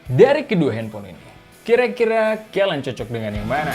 Dari kedua handphone ini, kira-kira kalian cocok dengan yang mana?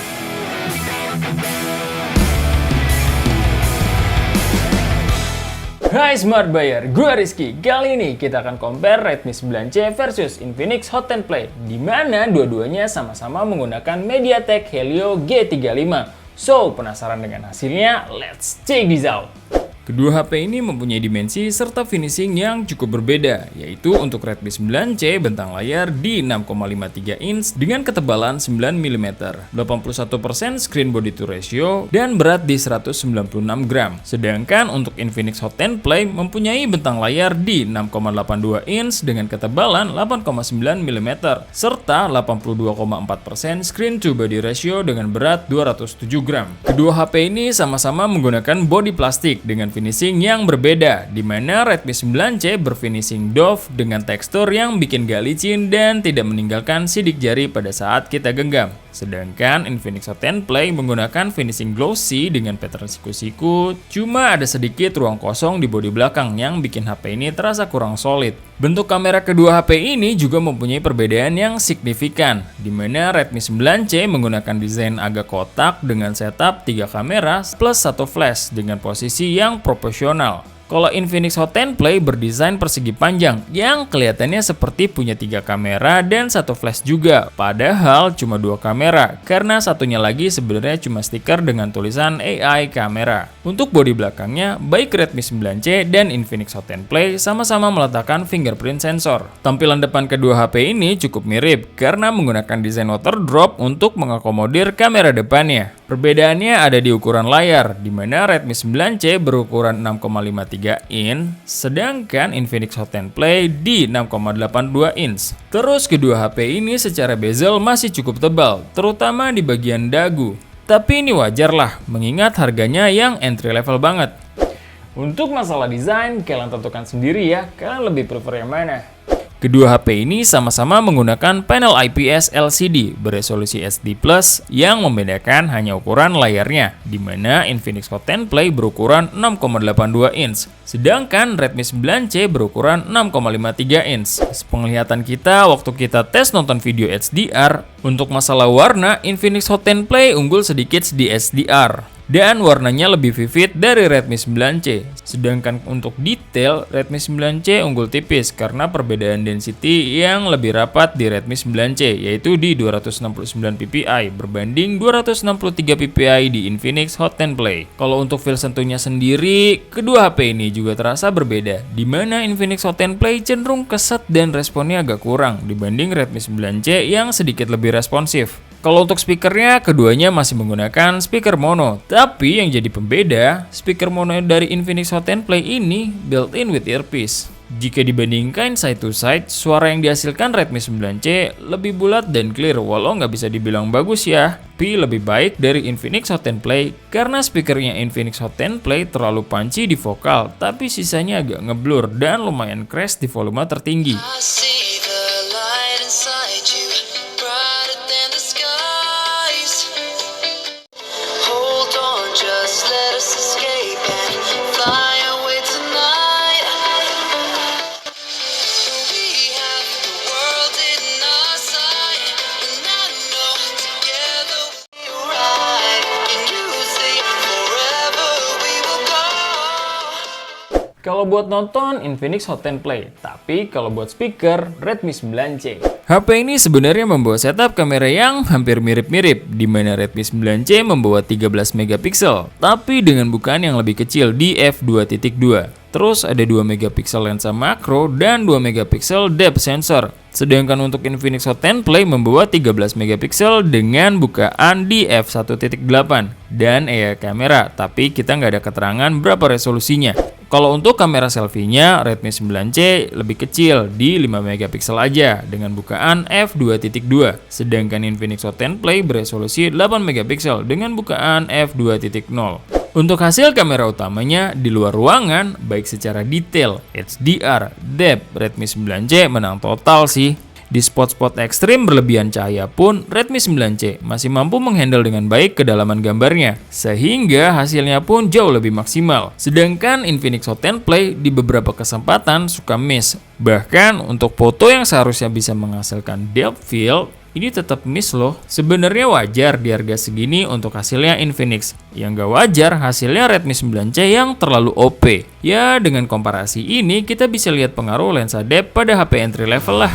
Hai Smart Buyer, gue Rizky. Kali ini kita akan compare Redmi 9C versus Infinix Hot 10 Play, di mana dua-duanya sama-sama menggunakan MediaTek Helio G35. So, penasaran dengan hasilnya? Let's check this out! Kedua HP ini mempunyai dimensi serta finishing yang cukup berbeda, yaitu untuk Redmi 9C bentang layar di 6,53 inch dengan ketebalan 9 mm, 81% screen body to ratio, dan berat di 196 gram. Sedangkan untuk Infinix Hot 10 Play mempunyai bentang layar di 6,82 inch dengan ketebalan 8,9 mm, serta 82,4% screen to body ratio dengan berat 207 gram. Kedua HP ini sama-sama menggunakan bodi plastik dengan finishing yang berbeda, di mana Redmi 9C berfinishing doff dengan tekstur yang bikin gak licin dan tidak meninggalkan sidik jari pada saat kita genggam. Sedangkan Infinix Hot 10 Play menggunakan finishing glossy dengan pattern siku-siku, cuma ada sedikit ruang kosong di bodi belakang yang bikin HP ini terasa kurang solid. Bentuk kamera kedua HP ini juga mempunyai perbedaan yang signifikan, di mana Redmi 9C menggunakan desain agak kotak dengan setup 3 kamera plus 1 flash dengan posisi yang proporsional. Kalau Infinix Hot 10 Play berdesain persegi panjang yang kelihatannya seperti punya 3 kamera dan 1 flash juga, padahal cuma 2 kamera karena satunya lagi sebenarnya cuma stiker dengan tulisan AI kamera. Untuk bodi belakangnya, baik Redmi 9C dan Infinix Hot 10 Play sama-sama meletakkan fingerprint sensor. Tampilan depan kedua HP ini cukup mirip karena menggunakan desain water drop untuk mengakomodir kamera depannya. Perbedaannya ada di ukuran layar, di mana Redmi 9C berukuran 6,53 inch, sedangkan Infinix Hot 10 Play di 6,82 inch. Terus kedua HP ini secara bezel masih cukup tebal, terutama di bagian dagu. Tapi ini wajar lah, mengingat harganya yang entry level banget. Untuk masalah desain, kalian tentukan sendiri ya, kalian lebih prefer yang mana? Kedua HP ini sama-sama menggunakan panel IPS LCD beresolusi SD+, yang membedakan hanya ukuran layarnya, di mana Infinix Hot 10 Play berukuran 6,82 inch, sedangkan Redmi 9C berukuran 6,53 inch. Penglihatan kita waktu kita tes nonton video HDR, untuk masalah warna, Infinix Hot 10 Play unggul sedikit di HDR. Dan warnanya lebih vivid dari Redmi 9C. Sedangkan untuk detail, Redmi 9C unggul tipis karena perbedaan density yang lebih rapat di Redmi 9C, yaitu di 269 ppi berbanding 263 ppi di Infinix Hot 10 Play. Kalau untuk feel sentuhnya sendiri, kedua HP ini juga terasa berbeda, di mana Infinix Hot 10 Play cenderung keset dan responnya agak kurang dibanding Redmi 9C yang sedikit lebih responsif. Kalau untuk speakernya, keduanya masih menggunakan speaker mono. Tapi yang jadi pembeda, speaker mono dari Infinix Hot 10 Play ini built-in with earpiece. Jika dibandingkan side to side, suara yang dihasilkan Redmi 9C lebih bulat dan clear, walau nggak bisa dibilang bagus ya. Tapi lebih baik dari Infinix Hot 10 Play, karena speakernya Infinix Hot 10 Play terlalu punchy di vokal, tapi sisanya agak ngeblur dan lumayan crash di volume tertinggi. Kalau buat nonton, Infinix Hot 10 Play. Tapi kalau buat speaker, Redmi 9C. HP ini sebenarnya membawa setup kamera yang hampir mirip-mirip, di mana Redmi 9C membawa 13 megapiksel, tapi dengan bukaan yang lebih kecil di f2.2. Terus ada 2 megapiksel lensa makro dan 2 megapiksel depth sensor. Sedangkan untuk Infinix Hot 10 Play membawa 13 megapiksel dengan bukaan di f1.8 dan AI kamera, tapi kita nggak ada keterangan berapa resolusinya. Kalau untuk kamera selfie-nya, Redmi 9C lebih kecil di 5 megapiksel aja dengan bukaan f2.2. Sedangkan Infinix Hot 10 Play beresolusi 8 megapiksel dengan bukaan f2.0. Untuk hasil kamera utamanya di luar ruangan, baik secara detail, HDR, depth, Redmi 9C menang total sih. Di spot-spot ekstrim berlebihan cahaya pun, Redmi 9C masih mampu menghandle dengan baik kedalaman gambarnya, sehingga hasilnya pun jauh lebih maksimal. Sedangkan Infinix Hot 10 Play di beberapa kesempatan suka miss. Bahkan untuk foto yang seharusnya bisa menghasilkan depth field, ini tetap miss loh. Sebenarnya wajar di harga segini untuk hasilnya Infinix. Yang gak wajar hasilnya Redmi 9C yang terlalu OP. Ya, dengan komparasi ini kita bisa lihat pengaruh lensa depth pada HP entry level lah.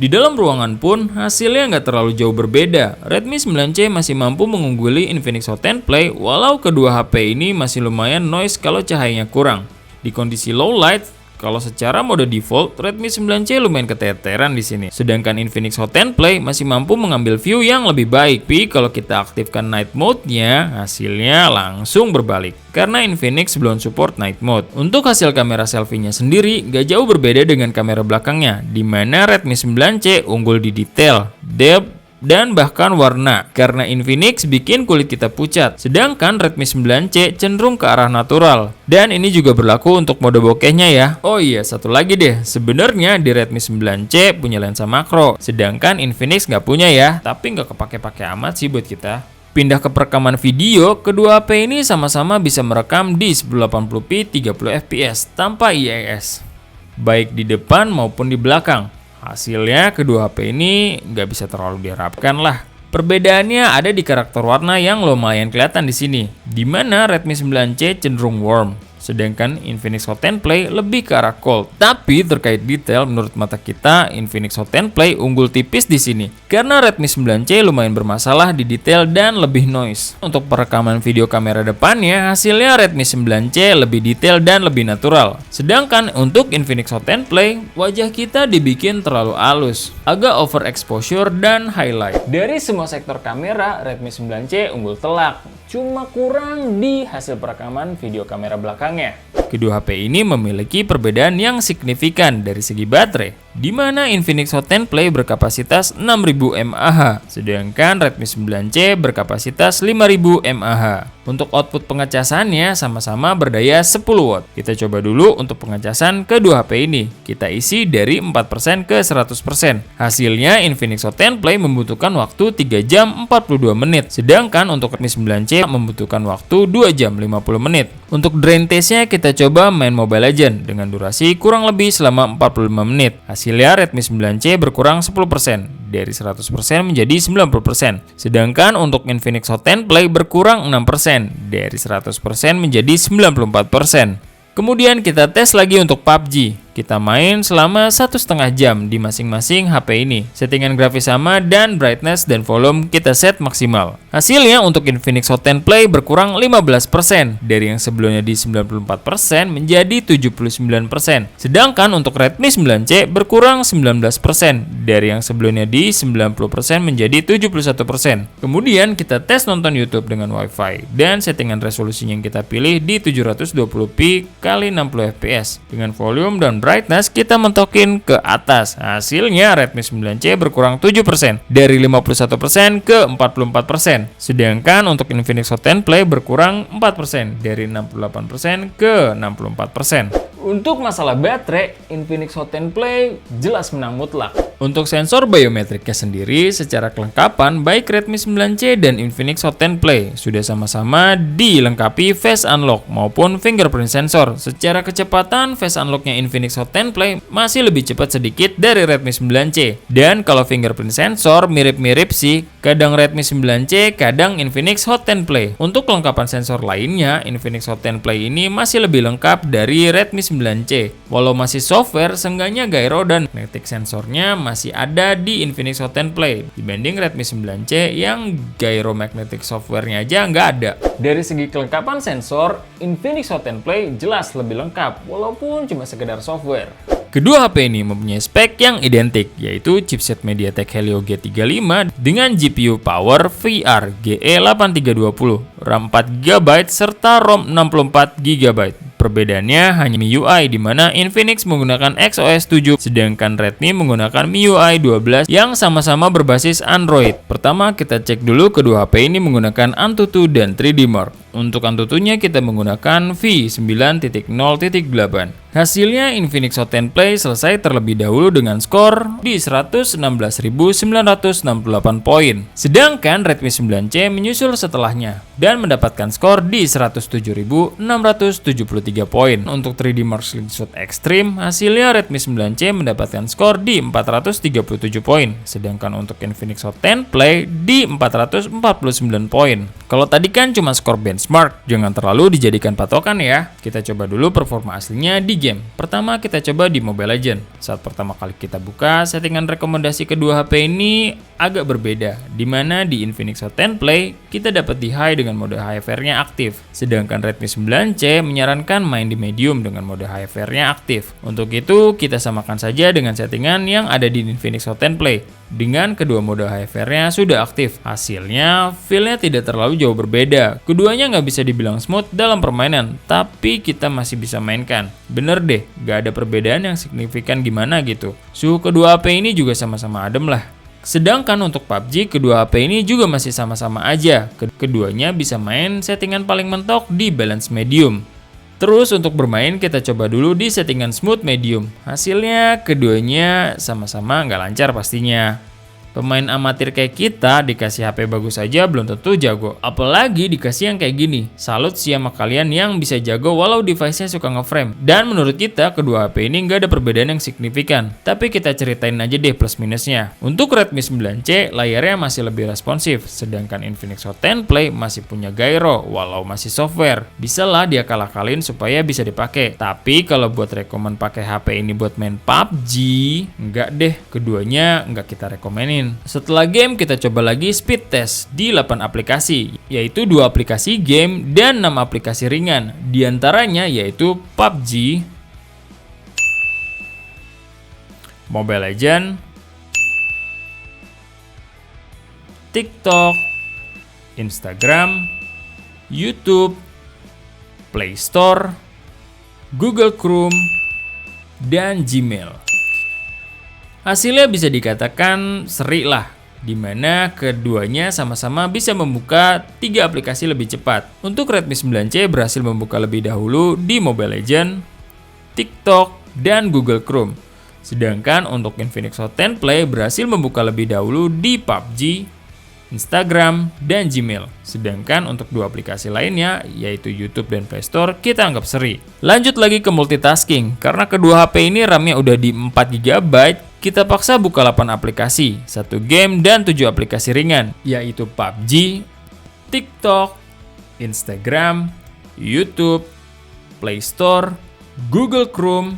Di dalam ruangan pun hasilnya nggak terlalu jauh berbeda. Redmi 9C masih mampu mengungguli Infinix Hot 10 Play walau kedua HP ini masih lumayan noise kalau cahayanya kurang. Di kondisi low light, kalau secara mode default, Redmi 9C lumayan keteteran di sini. Sedangkan Infinix Hot 10 Play masih mampu mengambil view yang lebih baik. Tapi kalau kita aktifkan night mode-nya, hasilnya langsung berbalik. Karena Infinix belum support night mode. Untuk hasil kamera selfie-nya sendiri, gak jauh berbeda dengan kamera belakangnya, di mana Redmi 9C unggul di detail, depth, dan bahkan warna, karena Infinix bikin kulit kita pucat, sedangkan Redmi 9C cenderung ke arah natural. Dan ini juga berlaku untuk mode bokehnya ya. Oh iya, satu lagi deh, sebenarnya di Redmi 9C punya lensa makro, sedangkan Infinix nggak punya ya, tapi nggak kepake-pake amat sih buat kita. Pindah ke perekaman video, kedua HP ini sama-sama bisa merekam di 1080p 30fps tanpa IIS, baik di depan maupun di belakang. Hasilnya kedua HP ini nggak bisa terlalu diharapkan lah. Perbedaannya ada di karakter warna yang lumayan kelihatan di sini, di mana Redmi 9C cenderung warm, sedangkan Infinix Hot 10 Play lebih ke arah cold. Tapi terkait detail, menurut mata kita Infinix Hot 10 Play unggul tipis di sini, karena Redmi 9C lumayan bermasalah di detail dan lebih noise. Untuk perekaman video kamera depannya, hasilnya Redmi 9C lebih detail dan lebih natural. Sedangkan untuk Infinix Hot 10 Play, wajah kita dibikin terlalu halus, agak overexposure dan highlight. Dari semua sektor kamera, Redmi 9C unggul telak, cuma kurang di hasil perekaman video kamera belakangnya. Kedua HP ini memiliki perbedaan yang signifikan dari segi baterai, di mana Infinix Hot 10 Play berkapasitas 6000 mAh, sedangkan Redmi 9C berkapasitas 5000 mAh. Untuk output pengecasannya sama-sama berdaya 10 watt. Kita coba dulu untuk pengecasan kedua HP ini. Kita isi dari 4% ke 100%. Hasilnya Infinix Hot 10 Play membutuhkan waktu 3 jam 42 menit, sedangkan untuk Redmi 9C membutuhkan waktu 2 jam 50 menit. Untuk drain testnya kita coba main Mobile Legends dengan durasi kurang lebih selama 45 menit. Hasilnya Redmi 9C berkurang 10%, dari 100% menjadi 90%. Sedangkan untuk Infinix Hot 10 Play berkurang 6%, dari 100% menjadi 94%. Kemudian kita tes lagi untuk PUBG. Kita main selama 1,5 jam di masing-masing HP ini. Settingan grafis sama dan brightness dan volume kita set maksimal. Hasilnya untuk Infinix Hot 10 Play berkurang 15%, dari yang sebelumnya di 94% menjadi 79%. Sedangkan untuk Redmi 9C berkurang 19%, dari yang sebelumnya di 90% menjadi 71%. Kemudian kita tes nonton YouTube dengan WiFi dan settingan resolusinya yang kita pilih di 720p x 60fps dengan volume dan brightness kita mentokin ke atas. Hasilnya Redmi 9C berkurang 7%, dari 51% ke 44%. Sedangkan untuk Infinix Hot 10 Play berkurang 4%, dari 68% ke 64%. Untuk masalah baterai, Infinix Hot 10 Play jelas menang mutlak. Untuk sensor biometriknya sendiri, secara kelengkapan baik Redmi 9C dan Infinix Hot 10 Play sudah sama-sama dilengkapi Face Unlock maupun fingerprint sensor. Secara kecepatan, Face Unlocknya Infinix Hot 10 Play masih lebih cepat sedikit dari Redmi 9C. Dan kalau fingerprint sensor mirip-mirip sih, kadang Redmi 9C, kadang Infinix Hot 10 Play. Untuk kelengkapan sensor lainnya, Infinix Hot 10 Play ini masih lebih lengkap dari Redmi 9C. Walau masih software, seenggaknya gyro dan magnetic sensornya masih ada di Infinix Hot 10 Play dibanding Redmi 9C yang gyromagnetic software-nya aja nggak ada. Dari segi kelengkapan sensor, Infinix Hot 10 Play jelas lebih lengkap walaupun cuma sekedar software. Kedua HP ini mempunyai spek yang identik, yaitu chipset MediaTek Helio G35 dengan GPU Power VR GE8320, RAM 4GB serta ROM 64GB. Perbedaannya hanya MIUI, di mana Infinix menggunakan XOS 7, sedangkan Redmi menggunakan MIUI 12 yang sama-sama berbasis Android. Pertama, kita cek dulu kedua HP ini menggunakan Antutu dan 3D Mark. Untuk Antutunya kita menggunakan V9.0.8. Hasilnya Infinix Hot 10 Play selesai terlebih dahulu dengan skor di 116.968 poin. Sedangkan Redmi 9C menyusul setelahnya dan mendapatkan skor di 107.673 poin. Untuk 3D Mark Slingshot Extreme, hasilnya Redmi 9C mendapatkan skor di 437 poin. Sedangkan untuk Infinix Hot 10 Play di 449 poin. Kalau tadi kan cuma skor benchmark, jangan terlalu dijadikan patokan ya. Kita coba dulu performa aslinya di game. Pertama kita coba di Mobile Legends. Saat pertama kali kita buka, settingan rekomendasi kedua HP ini agak berbeda, dimana di Infinix Hot 10 Play kita dapat di high dengan mode HFR-nya aktif, sedangkan Redmi 9C menyarankan main di medium dengan mode HFR-nya aktif. Untuk itu kita samakan saja dengan settingan yang ada di Infinix Hot 10 Play. Dengan kedua mode HFR-nya sudah aktif, hasilnya feel-nya tidak terlalu jauh berbeda. Keduanya nggak bisa dibilang smooth dalam permainan, tapi kita masih bisa mainkan. Bener deh, nggak ada perbedaan yang signifikan gimana gitu. Suhu kedua HP ini juga sama-sama adem lah. Sedangkan untuk PUBG, kedua HP ini juga masih sama-sama aja. Keduanya bisa main settingan paling mentok di balance medium. Terus untuk bermain kita coba dulu di settingan smooth medium. Hasilnya keduanya sama-sama nggak lancar pastinya. Pemain amatir kayak kita dikasih HP bagus saja belum tentu jago. Apalagi dikasih yang kayak gini. Salut sih sama kalian yang bisa jago walau device-nya suka ngeframe. Dan menurut kita kedua HP ini nggak ada perbedaan yang signifikan. Tapi kita ceritain aja deh plus minusnya. Untuk Redmi 9C layarnya masih lebih responsif. Sedangkan Infinix Hot 10 Play masih punya gyro walau masih software. Bisa lah dia kalah-kalahin supaya bisa dipakai. Tapi kalau buat rekomen pakai HP ini buat main PUBG, nggak deh. Keduanya nggak kita rekomenin. Setelah game kita coba lagi speed test di 8 aplikasi, yaitu 2 aplikasi game dan 6 aplikasi ringan. Di antaranya yaitu PUBG, Mobile Legends, TikTok, Instagram, YouTube, Play Store, Google Chrome, dan Gmail. Hasilnya bisa dikatakan seri lah, dimana keduanya sama-sama bisa membuka 3 aplikasi lebih cepat. Untuk Redmi 9C berhasil membuka lebih dahulu di Mobile Legends, TikTok, dan Google Chrome. Sedangkan untuk Infinix Hot 10 Play berhasil membuka lebih dahulu di PUBG, Instagram, dan Gmail. Sedangkan untuk 2 aplikasi lainnya, yaitu YouTube dan Play Store, kita anggap seri. Lanjut lagi ke multitasking, karena kedua HP ini RAM-nya udah di 4GB, kita paksa buka 8 aplikasi, 1 game, dan 7 aplikasi ringan, yaitu PUBG, TikTok, Instagram, YouTube, Play Store, Google Chrome,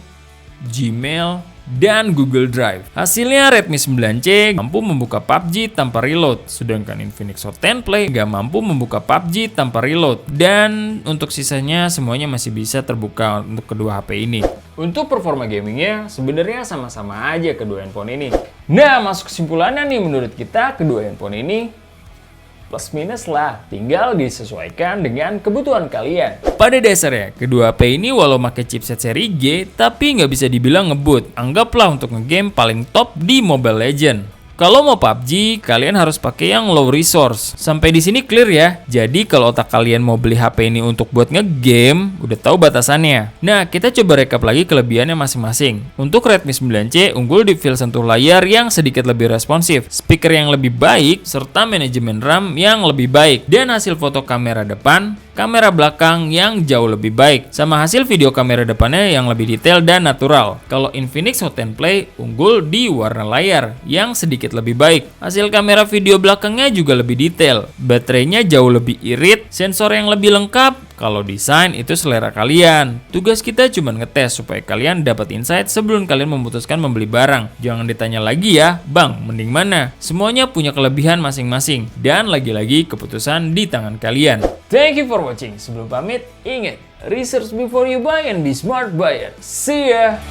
Gmail, dan Google Drive. Hasilnya Redmi 9C mampu membuka PUBG tanpa reload, sedangkan Infinix Hot 10 Play nggak mampu membuka PUBG tanpa reload. Dan untuk sisanya semuanya masih bisa terbuka untuk kedua HP ini. Untuk performa gamingnya sebenarnya sama-sama aja kedua handphone ini. Nah, masuk kesimpulannya nih, menurut kita kedua handphone ini plus minus lah, tinggal disesuaikan dengan kebutuhan kalian. Pada dasarnya, kedua HP ini walau pakai chipset seri G, tapi nggak bisa dibilang ngebut. Anggaplah untuk ngegame paling top di Mobile Legends. Kalau mau PUBG, kalian harus pakai yang low resource. Sampai di sini clear ya. Jadi kalau otak kalian mau beli HP ini untuk buat ngegame, udah tahu batasannya. Nah, kita coba rekap lagi kelebihannya masing-masing. Untuk Redmi 9C unggul di feel sentuh layar yang sedikit lebih responsif, speaker yang lebih baik, serta manajemen RAM yang lebih baik. Dan hasil foto kamera depan kamera belakang yang jauh lebih baik, sama hasil video kamera depannya yang lebih detail dan natural. Kalau Infinix Hot 10 Play unggul di warna layar yang sedikit lebih baik. Hasil kamera video belakangnya juga lebih detail, baterainya jauh lebih irit, sensor yang lebih lengkap. Kalau desain itu selera kalian. Tugas kita cuma ngetes supaya kalian dapat insight sebelum kalian memutuskan membeli barang. Jangan ditanya lagi ya, Bang, mending mana? Semuanya punya kelebihan masing-masing. Dan lagi-lagi keputusan di tangan kalian. Thank you for watching. Sebelum pamit, ingat, research before you buy and be smart buyer. See ya!